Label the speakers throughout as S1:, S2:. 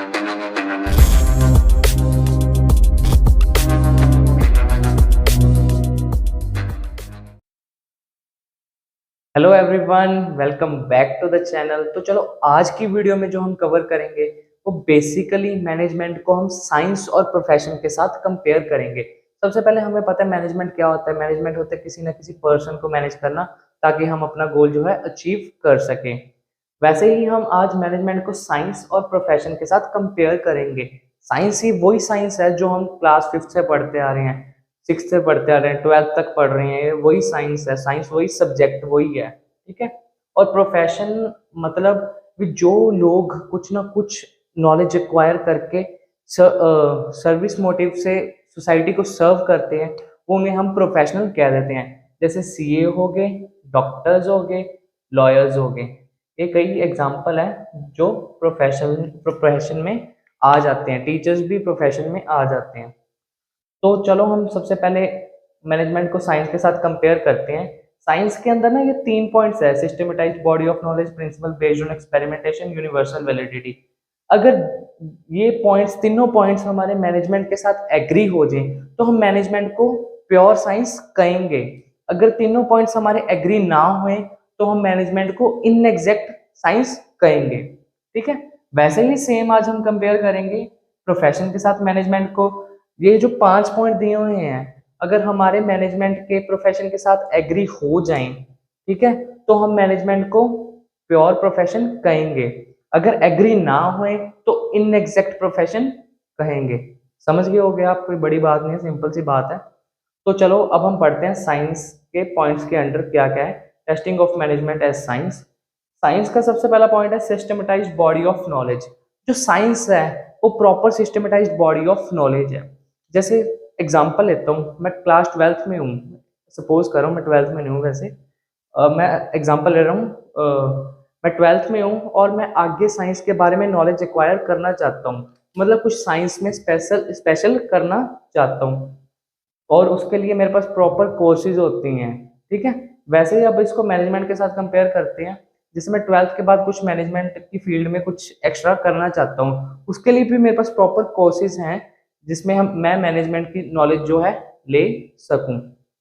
S1: Hello everyone, welcome back to the channel. तो चलो आज की वीडियो में जो हम कवर करेंगे वो बेसिकली मैनेजमेंट को हम साइंस और प्रोफेशन के साथ कंपेयर करेंगे। सबसे पहले हमें पता है मैनेजमेंट क्या होता है। मैनेजमेंट होता है किसी ना किसी पर्सन को मैनेज करना ताकि हम अपना गोल जो है अचीव कर सकें। वैसे ही हम आज मैनेजमेंट को साइंस और प्रोफेशन के साथ कंपेयर करेंगे। साइंस ही वही साइंस है जो हम क्लास 5th से पढ़ते आ रहे हैं, 6th से पढ़ते आ रहे हैं, 12th तक पढ़ रहे हैं। वही साइंस है, साइंस वही सब्जेक्ट वही है, ठीक है। और प्रोफेशन मतलब भी जो लोग कुछ ना कुछ नॉलेज एक्वायर करके सर्विस मोटिव से सोसाइटी को सर्व करते हैं, वो उन्हें हम प्रोफेशनल कह देते हैं। जैसे सीए हो गए, डॉक्टर्स हो गए, लॉयर्स हो गए। ये कई एग्जाम्पल है जो प्रोफेशन में आ जाते हैं। टीचर्स भी प्रोफेशन में आ जाते हैं। तो चलो हम सबसे पहले मैनेजमेंट को साइंस के साथ कंपेयर करते हैं। साइंस के अंदर ना ये 3 पॉइंट्स है: systematised body of knowledge, principle based on experimentation, universal validity. अगर ये पॉइंट्स, तीनों पॉइंट्स हमारे मैनेजमेंट के साथ एग्री हो जाएं तो हम मैनेजमेंट को प्योर साइंस कहेंगे। अगर तीनों पॉइंट्स हमारे एग्री ना हुए तो हम मैनेजमेंट को इनएग्जैक्ट साइंस कहेंगे, ठीक है। वैसे ही सेम आज हम कंपेयर करेंगे प्रोफेशन के साथ मैनेजमेंट को। ये जो 5 पॉइंट दिए हुए हैं, अगर हमारे मैनेजमेंट के प्रोफेशन के साथ एग्री हो जाएं, ठीक है, तो हम मैनेजमेंट को प्योर प्रोफेशन कहेंगे। अगर एग्री ना हुए तो इनएग्जैक्ट प्रोफेशन कहेंगे। समझ गए होगे आप, कोई बड़ी बात नहीं है, सिंपल सी बात है। तो चलो अब हम पढ़ते हैं साइंस के पॉइंट्स के अंडर क्या क्या है। Testing of management as science. Science का सबसे पहला पॉइंट है सिस्टमेटाइज्ड बॉडी ऑफ नॉलेज। जो साइंस है वो proper systematised body of knowledge है। जैसे एग्जांपल लेता हूँ, मैं क्लास 12th में हूँ, सपोज करो मैं 12th में नहीं हूँ वैसे, मैं एग्जांपल ले रहा हूँ। मैं 12th में हूँ और मैं आगे साइंस के बारे में नॉलेज एक्वायर करना चाहता हूँ, मतलब कुछ साइंस में स्पेशल स्पेशल करना चाहता हूँ, और उसके लिए मेरे पास प्रॉपर कोर्सेज होती हैं, ठीक है। वैसे ही अब इसको मैनेजमेंट के साथ कंपेयर करते हैं। जैसे मैं 12th के बाद कुछ मैनेजमेंट की फील्ड में कुछ एक्स्ट्रा करना चाहता हूँ, उसके लिए भी मेरे पास प्रॉपर कोर्सेज हैं जिसमें मैं मैनेजमेंट की नॉलेज जो है ले सकूं,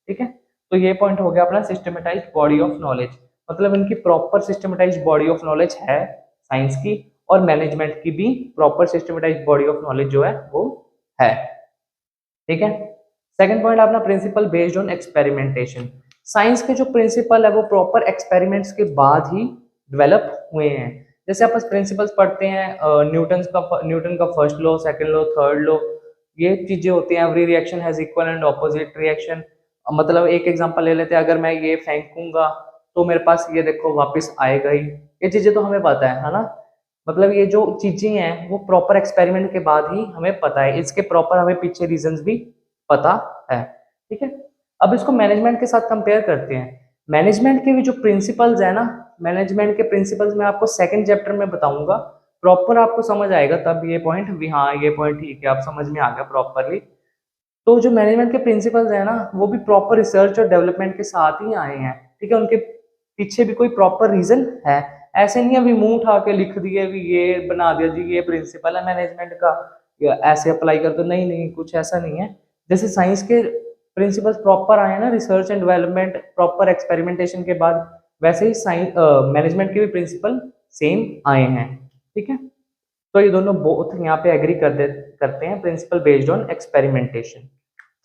S1: ठीक है। तो ये पॉइंट हो गया अपना सिस्टमेटाइज्ड बॉडी ऑफ नॉलेज। मतलब इनकी proper systematised body of knowledge है साइंस की, और मैनेजमेंट की भी proper systematised body of knowledge जो है वो है, ठीक है। सेकंड पॉइंट अपना principle based on experimentation. Science के जो प्रिंसिपल है वो प्रॉपर एक्सपेरिमेंट्स के बाद ही डेवलप हुए हैं। जैसे आप प्रिंसिपल्स पढ़ते हैं, न्यूटन का first law, second law, third law, ये चीजें होती हैं। Every reaction has equal and opposite reaction. मतलब एक एग्जांपल ले लेते हैं, अगर मैं ये फेंकूंगा तो मेरे पास ये देखो वापस आएगा ही। ये चीजें तो हमें पता है ना। मतलब ये जो चीजें हैं वो प्रॉपर एक्सपेरिमेंट के बाद ही हमें पता है, इसके प्रॉपर हमें पीछे रीजंस भी पता है, ठीक है। अब इसको मैनेजमेंट के साथ कंपेयर करते हैं। मैनेजमेंट के भी जो प्रिंसिपल्स है ना, मैनेजमेंट के प्रिंसिपल्स मैं आपको सेकंड चैप्टर में बताऊंगा, प्रॉपर आपको समझ आएगा तब ये पॉइंट भी, हाँ ये पॉइंट ठीक है, आप समझ में आ गया प्रॉपरली। तो जो मैनेजमेंट के प्रिंसिपल्स है ना वो भी प्रॉपर रिसर्च और डेवलपमेंट के साथ ही आए हैं, ठीक है। उनके पीछे भी कोई प्रॉपर रीजन है। ऐसे नहीं अभी मुंह उठा के लिख दिए भी ये बना दिया जी ये प्रिंसिपल है मैनेजमेंट का, या ऐसे अप्लाई कर दो, नहीं नहीं, कुछ ऐसा नहीं है। जैसे साइंस के प्रिंसिपल्स प्रॉपर आए ना, research and development, proper experimentation के बाद, वैसे ही साइंस मैनेजमेंट के भी प्रिंसिपल सेम आए हैं, ठीक है। तो ये दोनों बोथ यहाँ पे एग्री करते हैं, principle based on experimentation.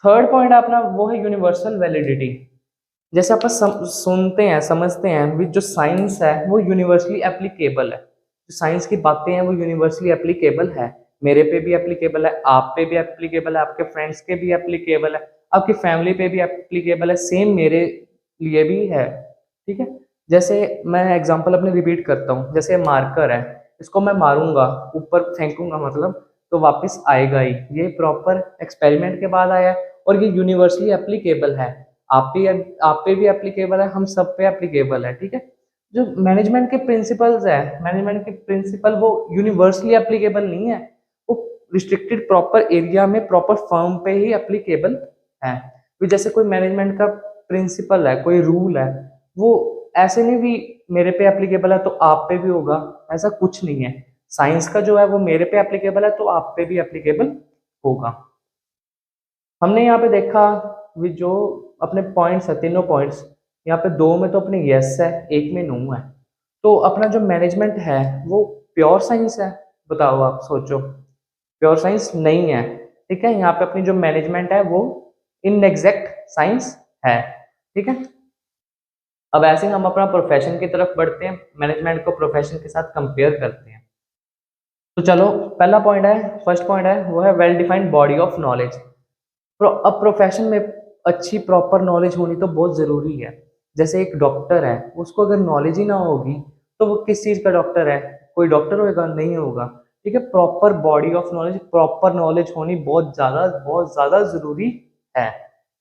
S1: Third point अपना वो है यूनिवर्सल वैलिडिटी। जैसे आप सुनते हैं, समझते हैं भी, जो साइंस है वो यूनिवर्सली एप्लीकेबल है। जो साइंस की बातें हैं वो यूनिवर्सली एप्लीकेबल है। मेरे पे भी एप्लीकेबल है, आप पे भी एप्लीकेबल है, आपके फ्रेंड्स के भी एप्लीकेबल है, आपकी फैमिली पे भी एप्लीकेबल है, सेम मेरे लिए भी है, ठीक है। जैसे मैं एग्जांपल अपने रिपीट करता हूँ, जैसे मार्कर है, इसको मैं मारूंगा, ऊपर फेंकूंगा मतलब, तो वापस आएगा ही। ये प्रॉपर एक्सपेरिमेंट के बाद आया है और ये यूनिवर्सली एप्लीकेबल है। आप पे भी एप्लीकेबल है, हम सब पे एप्लीकेबल है, ठीक है। जो मैनेजमेंट के प्रिंसिपल्स है, मैनेजमेंट के प्रिंसिपल वो यूनिवर्सली एप्लीकेबल नहीं है, वो रिस्ट्रिक्टेड प्रॉपर एरिया में, प्रॉपर फर्म पे ही एप्लीकेबल है। तो जैसे कोई मैनेजमेंट का प्रिंसिपल है, कोई रूल है, वो ऐसे नहीं भी मेरे पे एप्लीकेबल है तो आप पे भी होगा, ऐसा कुछ नहीं है। साइंस का जो है वो मेरे पे एप्लीकेबल है तो आप पे भी एप्लीकेबल होगा। हमने यहाँ पे देखा भी जो अपने पॉइंट्स है, तीनों पॉइंट्स, यहाँ पे दो में तो अपने यस है, एक में नो है। तो अपना जो मैनेजमेंट है वो प्योर साइंस है? बताओ, आप सोचो। प्योर साइंस नहीं है, ठीक है। यहाँ पे अपनी जो मैनेजमेंट है वो इनएग्जैक्ट साइंस है, ठीक है। अब ऐसे हम अपना प्रोफेशन की तरफ बढ़ते हैं, मैनेजमेंट को प्रोफेशन के साथ कंपेयर करते हैं। तो चलो, पहला पॉइंट है, फर्स्ट पॉइंट है, वो है well defined body of knowledge. अब प्रोफेशन में अच्छी प्रॉपर नॉलेज होनी तो बहुत ज़रूरी है। जैसे एक डॉक्टर है, उसको अगर नॉलेज ही ना होगी तो वो किस चीज़ का डॉक्टर है? कोई डॉक्टर होगा? नहीं होगा, ठीक है। Proper body of knowledge, proper knowledge होनी बहुत ज़्यादा ज़रूरी है,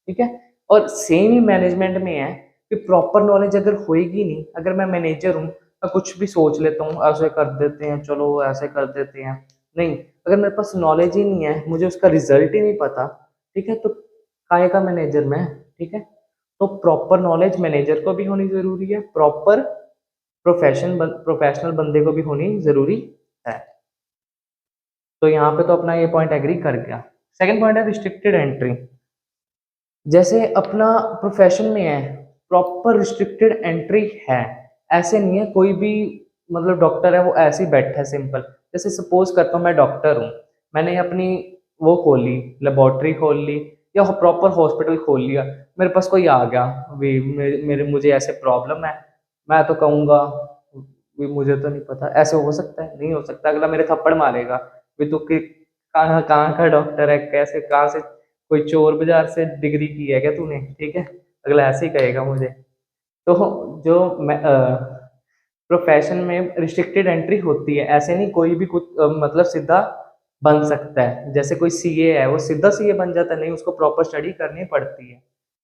S1: ठीक है। और सेम ही मैनेजमेंट में है कि प्रॉपर नॉलेज अगर होएगी नहीं, अगर मैं मैनेजर हूँ, मैं कुछ भी सोच लेता हूँ, ऐसे कर देते हैं, चलो ऐसे कर देते हैं, नहीं, अगर मेरे पास नॉलेज ही नहीं है, मुझे उसका रिजल्ट ही नहीं पता, ठीक है, तो काहे का मैनेजर मैं, ठीक है। तो प्रॉपर नॉलेज मैनेजर को भी होनी जरूरी है, प्रॉपर प्रोफेशनल बंदे को भी होनी जरूरी है। तो यहाँ पे तो अपना ये पॉइंट एग्री कर गया। सेकंड पॉइंट है रिस्ट्रिक्टेड एंट्री। जैसे अपना प्रोफेशन में है, प्रॉपर रिस्ट्रिक्टेड एंट्री है। ऐसे नहीं है कोई भी, मतलब डॉक्टर है वो ऐसे ही बैठा है सिंपल। जैसे सपोज करता हूँ मैं डॉक्टर हूँ, मैंने अपनी वो खोल ली, लेबोरेटरी खोल ली या प्रॉपर हॉस्पिटल खोल लिया, मेरे पास कोई आ गया भी मेरे मुझे ऐसे प्रॉब्लम है, मैं तो कहूँगा भी मुझे तो नहीं पता। ऐसे हो सकता है? नहीं हो सकता। अगला मेरे थप्पड़ मारेगा भी तू कहाँ कहाँ का डॉक्टर है, कैसे कहाँ से, कोई चोर बाजार से डिग्री की है क्या तूने, ठीक है। अगला ऐसे ही कहेगा मुझे। तो जो प्रोफेशन में रिस्ट्रिक्टेड एंट्री होती है, ऐसे नहीं कोई भी कुछ मतलब सीधा बन सकता है। जैसे कोई सीए है, वो सीधा सीए बन जाता है? नहीं, उसको प्रॉपर स्टडी करनी पड़ती है,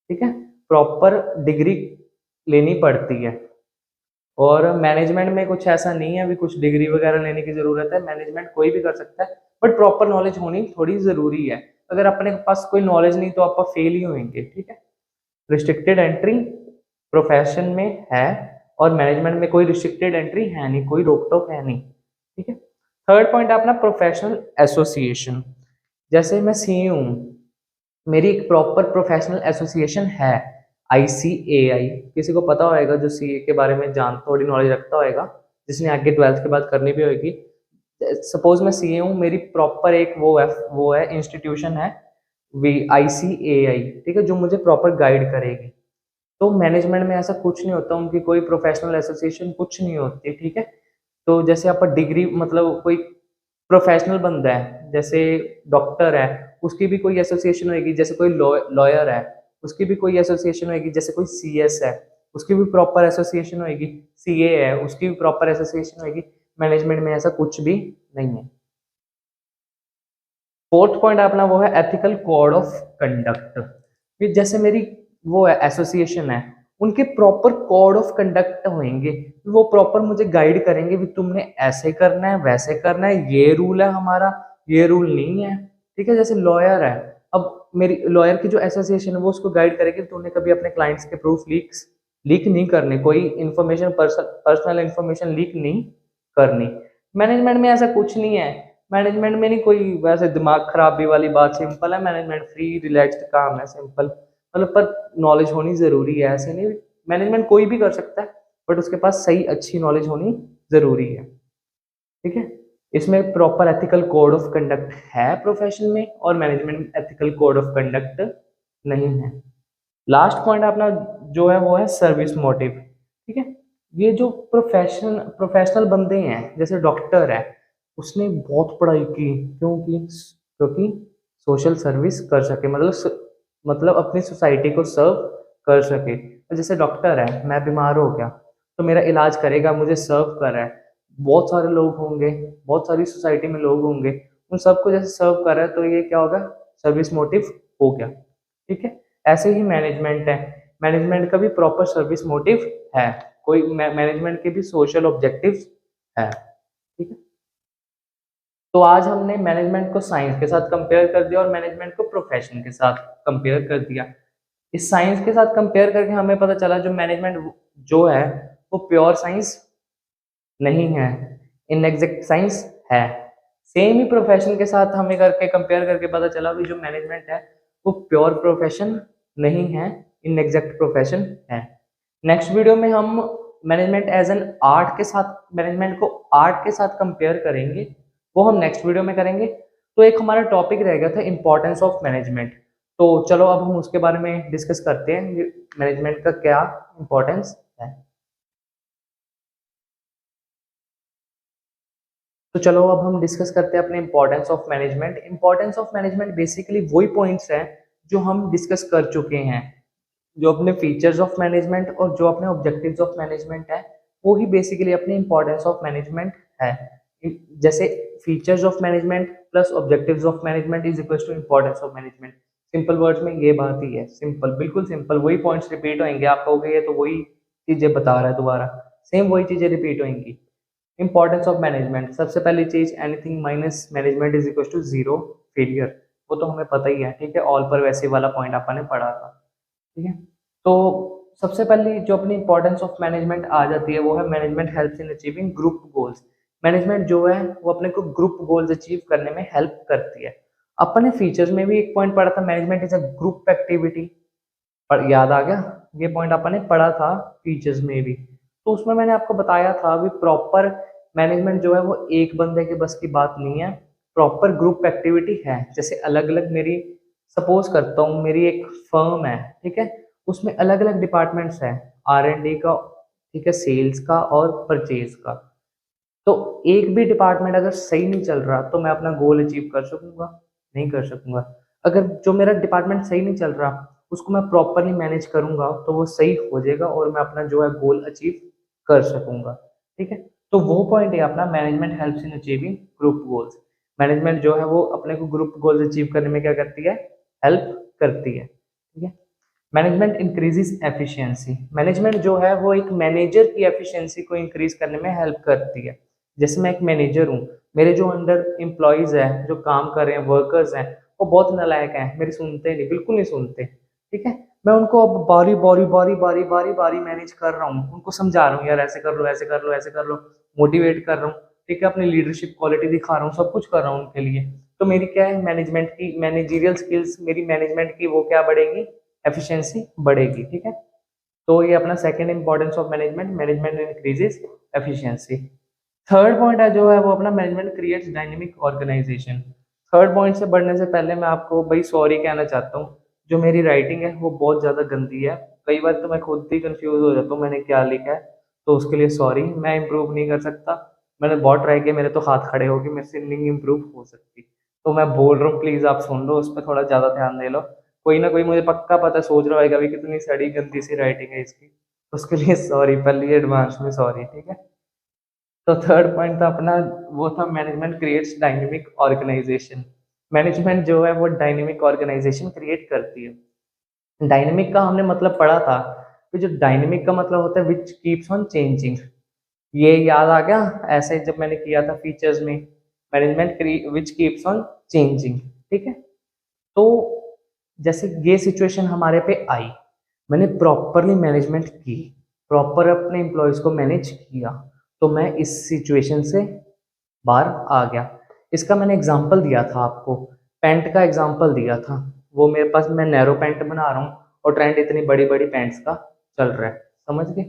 S1: ठीक है, प्रॉपर डिग्री लेनी पड़ती है। और मैनेजमेंट में कुछ ऐसा नहीं है अभी कुछ डिग्री वगैरह लेने की जरूरत है, मैनेजमेंट कोई भी कर सकता है, बट प्रॉपर नॉलेज होनी थोड़ी जरूरी है। अगर अपने पास कोई नॉलेज नहीं तो आप फेल ही होंगे, ठीक है। रिस्ट्रिक्टेड एंट्री प्रोफेशन में है और मैनेजमेंट में कोई रिस्ट्रिक्टेड एंट्री है नहीं, कोई रोक टोक है नहीं, ठीक है। थर्ड पॉइंट है अपना प्रोफेशनल एसोसिएशन। जैसे मैं सी हूँ, मेरी एक प्रॉपर प्रोफेशनल एसोसिएशन है, ICAI। किसी को पता होएगा जो सीए के बारे में थोड़ी नॉलेज रखता होएगा, जिसने आगे 12th के बाद करनी भी होगी। सपोज मैं सीए हूँ, मेरी प्रॉपर एक वो है इंस्टीट्यूशन है, ICAI, ठीक है, जो मुझे प्रॉपर गाइड करेगी। तो मैनेजमेंट में ऐसा कुछ नहीं होता, उनकी कोई प्रोफेशनल एसोसिएशन कुछ नहीं होती, ठीक है। तो जैसे आप डिग्री, मतलब कोई प्रोफेशनल बंदा है, जैसे डॉक्टर है, उसकी भी कोई एसोसिएशन होगी। जैसे कोई लॉयर है, उसकी भी कोई एसोसिएशन होगी। जैसे कोई CS है, उसकी भी प्रॉपर एसोसिएशन होगी। CA है, उसकी भी प्रॉपर एसोसिएशन होगी। मैनेजमेंट में ऐसा कुछ भी नहीं है। फोर्थ पॉइंट अपना वो है एथिकल कोड ऑफ कंडक्ट। कि जैसे मेरी वो है एसोसिएशन है, उनके प्रॉपर कोड ऑफ कंडक्ट होंगे, वो प्रॉपर मुझे गाइड करेंगे भी तुमने ऐसे करना है, वैसे करना है, ये रूल है हमारा, ये रूल नहीं है, ठीक है। जैसे लॉयर है, अब मेरी लॉयर की जो एसोसिएशन है वो उसको गाइड करेगी तुमने कभी अपने क्लाइंट्स के प्रूफ लीक नहीं करने, कोई इन्फॉर्मेशन, पर्सनल इन्फॉर्मेशन लीक नहीं करनी। मैनेजमेंट में ऐसा कुछ नहीं है। मैनेजमेंट में नहीं कोई वैसे दिमाग खराबी वाली बात, सिंपल है मैनेजमेंट, फ्री रिलैक्स्ड काम है, सिंपल, मतलब पर नॉलेज होनी जरूरी है। ऐसे नहीं, मैनेजमेंट कोई भी कर सकता है, बट उसके पास सही अच्छी नॉलेज होनी जरूरी है, ठीक है। इसमें proper ethical code of conduct है प्रोफेशन में, और मैनेजमेंट में एथिकल कोड ऑफ कंडक्ट नहीं है। लास्ट पॉइंट अपना जो है वो है सर्विस मोटिव, ठीक है। ये जो प्रोफेशनल बंदे हैं, जैसे डॉक्टर है, उसने बहुत पढ़ाई की, क्योंकि सोशल सर्विस कर सके, मतलब अपनी सोसाइटी को सर्व कर सके। तो जैसे डॉक्टर है, मैं बीमार हो गया तो मेरा इलाज करेगा, मुझे सर्व कर रहा है, बहुत सारे लोग होंगे, बहुत सारी सोसाइटी में लोग होंगे, उन सबको जैसे सर्व कर रहा है, तो ये क्या होगा? सर्विस मोटिव हो गया, ठीक है। ऐसे ही मैनेजमेंट है, मैनेजमेंट का भी प्रॉपर सर्विस मोटिव है, कोई मैनेजमेंट के भी सोशल ऑब्जेक्टिव्स है, ठीक है। तो आज हमने मैनेजमेंट को साइंस के साथ कंपेयर कर दिया और मैनेजमेंट को प्रोफेशन के साथ कंपेयर कर दिया। इस साइंस के साथ कंपेयर करके हमें पता चला जो मैनेजमेंट जो है वो प्योर साइंस नहीं है, इनएग्जैक्ट साइंस है। सेम ही प्रोफेशन के साथ हमें करके कंपेयर करके पता चला कि जो मैनेजमेंट है वो प्योर प्रोफेशन नहीं है, इनएग्जैक्ट प्रोफेशन है। नेक्स्ट वीडियो में हम मैनेजमेंट एज एन आर्ट के साथ, मैनेजमेंट को आर्ट के साथ कंपेयर करेंगे, वो हम नेक्स्ट वीडियो में करेंगे। तो एक हमारा टॉपिक रह गया था इंपॉर्टेंस ऑफ मैनेजमेंट। तो चलो अब हम उसके बारे में डिस्कस करते हैं, मैनेजमेंट का क्या इंपॉर्टेंस है। तो चलो अब हम डिस्कस करते हैं अपने importance of management. Importance of management basically वही पॉइंट्स हैं जो हम डिस्कस कर चुके हैं, जो अपने फीचर्स ऑफ मैनेजमेंट और जो अपने ऑब्जेक्टिव्स ऑफ मैनेजमेंट है, वो ही बेसिकली अपनी इंपॉर्टेंस ऑफ मैनेजमेंट है। जैसे features of management plus objectives of management is equal to importance of management. Simple words में ये बात ही है, सिंपल, बिल्कुल सिंपल। वही पॉइंट्स रिपीट होंगे, आप कहोगे ये तो वही चीजें बता रहा है दोबारा, सेम वही चीजें रिपीट होंगी। इंपॉर्टेंस ऑफ मैनेजमेंट, सबसे पहली चीज, anything minus management is equal to zero failure. वो तो हमें पता ही है, ठीक है, ऑल पर वैसे वाला पॉइंट आपने पढ़ा था, ठीक है। तो सबसे पहली जो अपनी इंपॉर्टेंस ऑफ मैनेजमेंट आ जाती है वो है management helps in achieving group goals. Management जो है वो अपने को ग्रुप गोल्स अचीव करने में हेल्प करती है। अपने फीचर्स में भी एक पॉइंट पढ़ा था, management is a group activity, पर याद आ गया, ये पॉइंट अपने पढ़ा था फीचर्स में भी। तो उसमें मैंने आपको बताया था अभी प्रॉपर मैनेजमेंट जो है वो एक बंदे के बस की बात नहीं है, प्रॉपर ग्रुप एक्टिविटी है। जैसे अलग अलग मेरी, सपोज करता हूँ मेरी एक फर्म है, ठीक है, उसमें अलग अलग डिपार्टमेंट्स हैं, R&D का, ठीक है, सेल्स का और परचेज का। तो एक भी डिपार्टमेंट अगर सही नहीं चल रहा तो मैं अपना गोल अचीव कर सकूंगा? नहीं कर सकूंगा। अगर जो मेरा डिपार्टमेंट सही नहीं चल रहा उसको मैं प्रॉपरली मैनेज करूंगा तो वो सही हो जाएगा और मैं अपना जो है गोल अचीव कर सकूंगा, ठीक है। तो वो पॉइंट है अपना, management helps in achieving group goals. Management जो है वो अपने को ग्रुप गोल्स अचीव करने में क्या करती है, हेल्प करती है, ठीक है। मैनेजमेंट इंक्रीजेस एफिशिएंसी, मैनेजमेंट जो है वो एक मैनेजर की एफिशिएंसी को इंक्रीज करने में हेल्प करती है। जैसे मैं एक मैनेजर हूँ, मेरे जो अंडर एम्प्लॉयज है, जो काम कर रहे हैं, वर्कर्स हैं, वो बहुत नालायक हैं, मेरी सुनते नहीं, बिल्कुल नहीं सुनते, ठीक है। मैं उनको अब बारी बारी बारी बारी बारी बारी मैनेज कर रहा हूँ, उनको समझा रहा हूँ यार ऐसे कर लो, ऐसे कर लो, ऐसे कर लो, मोटिवेट कर रहा हूँ, ठीक है, अपनी लीडरशिप क्वालिटी दिखा रहा हूँ, सब कुछ कर रहा हूँ उनके लिए। तो मेरी क्या है, मैनेजमेंट की, मैनेजरियल स्किल्स, मेरी मैनेजमेंट की वो क्या बढ़ेगी, एफिशिएंसी बढ़ेगी, ठीक है। तो ये अपना second importance of management, management increases efficiency. Third point है जो है वो अपना management creates dynamic organisation. Third point से बढ़ने से पहले मैं आपको भाई सॉरी कहना चाहता हूँ, जो मेरी राइटिंग है वो बहुत ज़्यादा गंदी है, कई बार तो मैं खुद ही कंफ्यूज हो जाता हूँ मैंने क्या लिखा है, तो उसके लिए सॉरी, मैं इम्प्रूव नहीं कर सकता। मैंने बहुत ट्राई किया, मेरे तो हाथ खड़े हो गए, मेरे से नहीं इम्प्रूव हो सकती। तो मैं बोल रहा हूँ, प्लीज़ आप सुन लो, उस पर थोड़ा ज़्यादा ध्यान दे लो। कोई ना कोई मुझे पक्का पता सोच रहा होगा भी कितनी सड़ी गंदी सी राइटिंग है इसकी, उसके लिए सॉरी, पहले एडवांस में सॉरी, ठीक है। तो थर्ड पॉइंट था अपना, वो था management creates dynamic organisation. Management जो है वो डायनेमिक ऑर्गेनाइजेशन क्रिएट करती है। डायनेमिक का हमने मतलब पढ़ा था कि जो डायनेमिक का मतलब होता है विच कीप्स ऑन चेंजिंग, ये याद आ गया ऐसे जब मैंने किया था फीचर्स में, management which keeps on changing, ठीक है। तो जैसे ये सिचुएशन हमारे पे आई, मैंने प्रॉपरली मैनेजमेंट की, प्रॉपर अपने एम्प्लॉयज़ को मैनेज किया, तो मैं इस सिचुएशन से बाहर आ गया। इसका मैंने एग्जांपल दिया था आपको, पैंट का एग्जांपल दिया था। वो मेरे पास, मैं नैरो पैंट बना रहा हूँ और ट्रेंड इतनी बड़ी बड़ी पैंट्स का चल रहा है, समझ गए।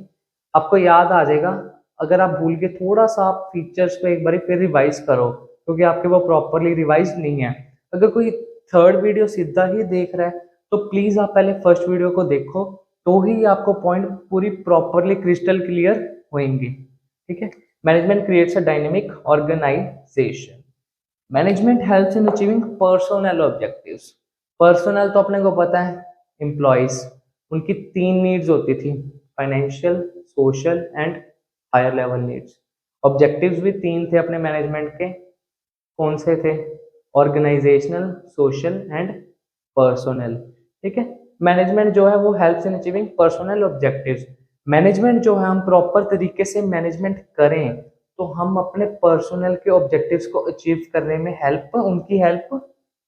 S1: आपको याद आ जाएगा, अगर आप भूल के थोड़ा सा आप फीचर्स को एक बार फिर रिवाइज करो, क्योंकि आपके वो प्रॉपरली रिवाइज नहीं है। अगर कोई थर्ड वीडियो सीधा ही देख रहा है तो प्लीज आप पहले फर्स्ट वीडियो को देखो, तो ही आपको पॉइंट पूरी प्रॉपरली क्रिस्टल क्लियर होंगी, ठीक है। Management creates a dynamic organisation. Management helps in achieving personal objectives. Personal तो अपने को पता है, एम्प्लॉयज, उनकी तीन नीड्स होती थी, financial, social and higher level needs. Objectives भी तीन थे अपने मैनेजमेंट के, कौन से थे, ऑर्गेनाइजेशनल, सोशल एंड पर्सनल, ठीक है। मैनेजमेंट जो है वो helps in achieving personal objectives. Management जो है हम प्रॉपर तरीके से मैनेजमेंट करें तो हम अपने पर्सनल के ऑब्जेक्टिव्स को अचीव करने में हेल्प, उनकी हेल्प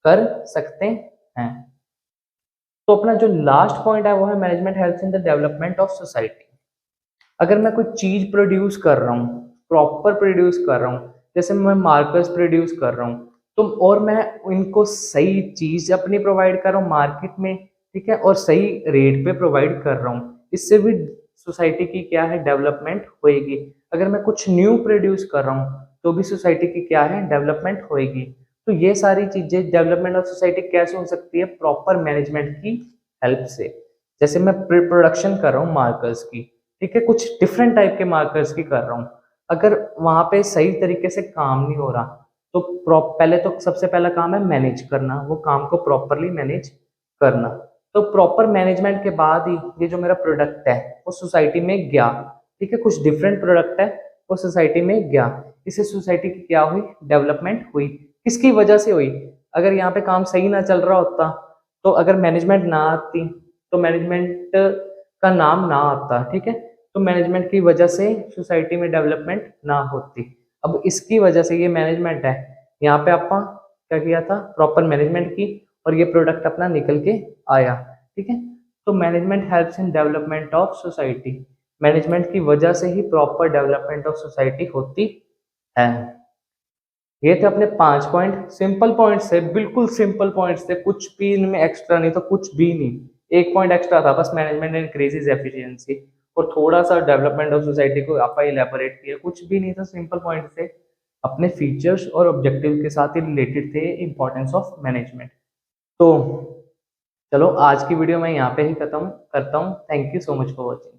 S1: कर सकते हैं। तो अपना जो लास्ट पॉइंट है वो है management helps in the development of society. अगर मैं कोई चीज प्रोड्यूस कर रहा हूँ, प्रॉपर प्रोड्यूस कर रहा हूँ, जैसे मैं मार्कर्स प्रोड्यूस कर रहा हूँ तो, और मैं इनको सही चीज अपनी प्रोवाइड कर रहा हूँ मार्केट में, ठीक है, और सही रेट पे प्रोवाइड कर रहा हूँ, इससे भी सोसाइटी की क्या है, डेवलपमेंट होएगी। अगर मैं कुछ न्यू प्रोड्यूस कर रहा हूँ तो भी सोसाइटी की क्या है, डेवलपमेंट होएगी। तो ये सारी चीजें डेवलपमेंट ऑफ सोसाइटी कैसे हो सकती है, प्रॉपर मैनेजमेंट की हेल्प से। जैसे मैं प्रोडक्शन कर रहा हूँ मार्कर्स की, ठीक है, कुछ डिफरेंट टाइप के मार्कर्स की कर रहा हूँ, अगर वहां पे सही तरीके से काम नहीं हो रहा तो पहले तो सबसे पहला काम है मैनेज करना, वो काम को प्रॉपरली मैनेज करना। तो प्रॉपर मैनेजमेंट के बाद ही ये जो मेरा प्रोडक्ट है वो सोसाइटी में गया, ठीक है, कुछ डिफरेंट प्रोडक्ट है वो सोसाइटी में गया, इससे सोसाइटी की क्या हुई, डेवलपमेंट हुई। किसकी वजह से हुई, अगर यहाँ पे काम सही ना चल रहा होता, तो अगर मैनेजमेंट ना आती तो मैनेजमेंट का नाम ना आता, ठीक है, तो मैनेजमेंट की वजह से सोसाइटी में डेवलपमेंट ना होती। अब इसकी वजह से ये मैनेजमेंट है, यहाँ पे आपा क्या किया था, प्रॉपर मैनेजमेंट की और ये प्रोडक्ट अपना निकल के आया, ठीक है। तो management helps in development of society, management की वजह से ही प्रॉपर डेवलपमेंट ऑफ सोसाइटी होती है। ये थे अपने 5 पॉइंट, सिंपल पॉइंट्स थे, बिल्कुल सिंपल पॉइंट्स थे, कुछ भी इनमें एक्स्ट्रा नहीं तो कुछ भी नहीं। एक पॉइंट एक्स्ट्रा था बस, मैनेजमेंट इंक्रीजेज एफिशिएंसी, और थोड़ा सा डेवलपमेंट ऑफ सोसाइटी को आपा इलेबोरेट किया, कुछ भी नहीं था, सिंपल पॉइंट थे, अपने फीचर्स और ऑब्जेक्टिव के साथ ही रिलेटेड थे, इंपॉर्टेंस ऑफ मैनेजमेंट। तो चलो आज की वीडियो मैं यहाँ पे ही खत्म करता हूँ। Thank you so much for watching.